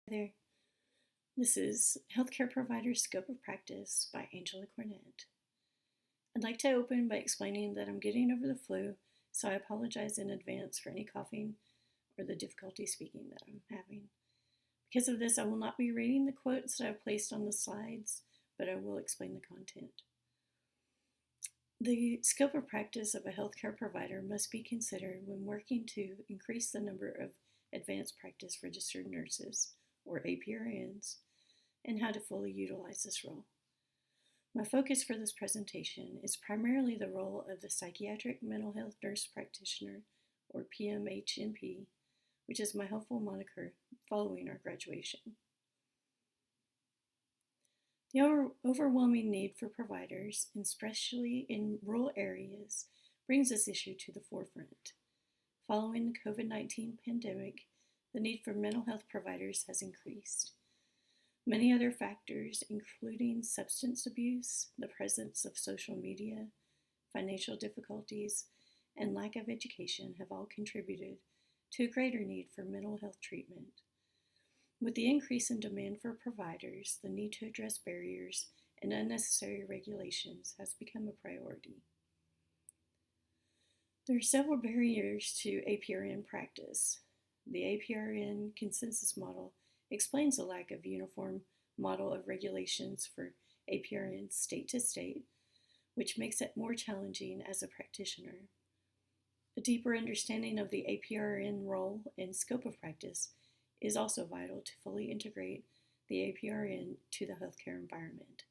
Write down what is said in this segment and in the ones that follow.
There. This is Healthcare Provider Scope of Practice by Angela Cornett. I'd like to open by explaining that I'm getting over the flu, so I apologize in advance for any coughing or the difficulty speaking that I'm having. Because of this, I will not be reading the quotes that I've placed on the slides, but I will explain the content. The scope of practice of a healthcare provider must be considered when working to increase the number of advanced practice registered nurses, or APRNs, and how to fully utilize this role. My focus for this presentation is primarily the role of the Psychiatric Mental Health Nurse Practitioner, or PMHNP, which is my helpful moniker following our graduation. The overwhelming need for providers, especially in rural areas, brings this issue to the forefront. Following the COVID-19 pandemic, the need for mental health providers has increased. Many other factors, including substance abuse, the presence of social media, financial difficulties, and lack of education, have all contributed to a greater need for mental health treatment. With the increase in demand for providers, the need to address barriers and unnecessary regulations has become a priority. There are several barriers to APRN practice. The APRN consensus model explains the lack of uniform model of regulations for APRN state to state, which makes it more challenging as a practitioner. A deeper understanding of the APRN role and scope of practice is also vital to fully integrate the APRN to the healthcare environment.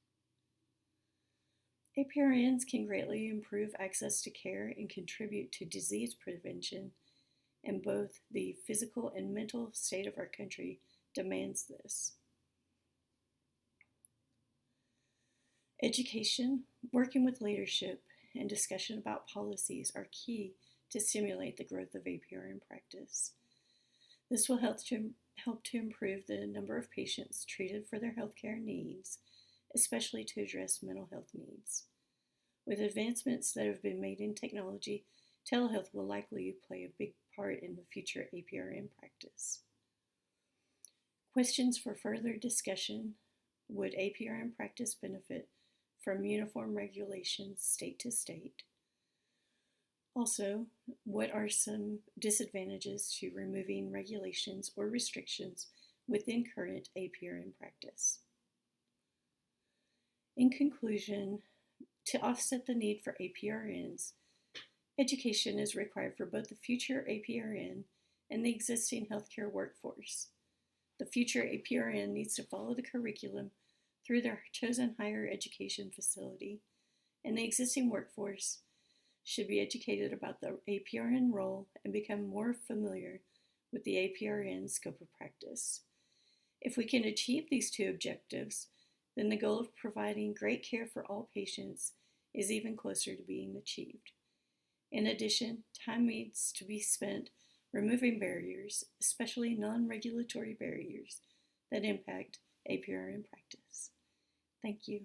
APRNs can greatly improve access to care and contribute to disease prevention, and both the physical and mental state of our country demands this. Education, working with leadership, and discussion about policies are key to stimulate the growth of APRN practice. This will help to improve the number of patients treated for their healthcare needs, especially to address mental health needs. With advancements that have been made in technology, telehealth will likely play a big part in the future APRN practice. Questions for further discussion: would APRN practice benefit from uniform regulations state to state? Also, what are some disadvantages to removing regulations or restrictions within current APRN practice? In conclusion, to offset the need for APRNs, education is required for both the future APRN and the existing healthcare workforce. The future APRN needs to follow the curriculum through their chosen higher education facility, and the existing workforce should be educated about the APRN role and become more familiar with the APRN scope of practice. If we can achieve these two objectives, then the goal of providing great care for all patients is even closer to being achieved. In addition, time needs to be spent removing barriers, especially non-regulatory barriers that impact APRN practice. Thank you.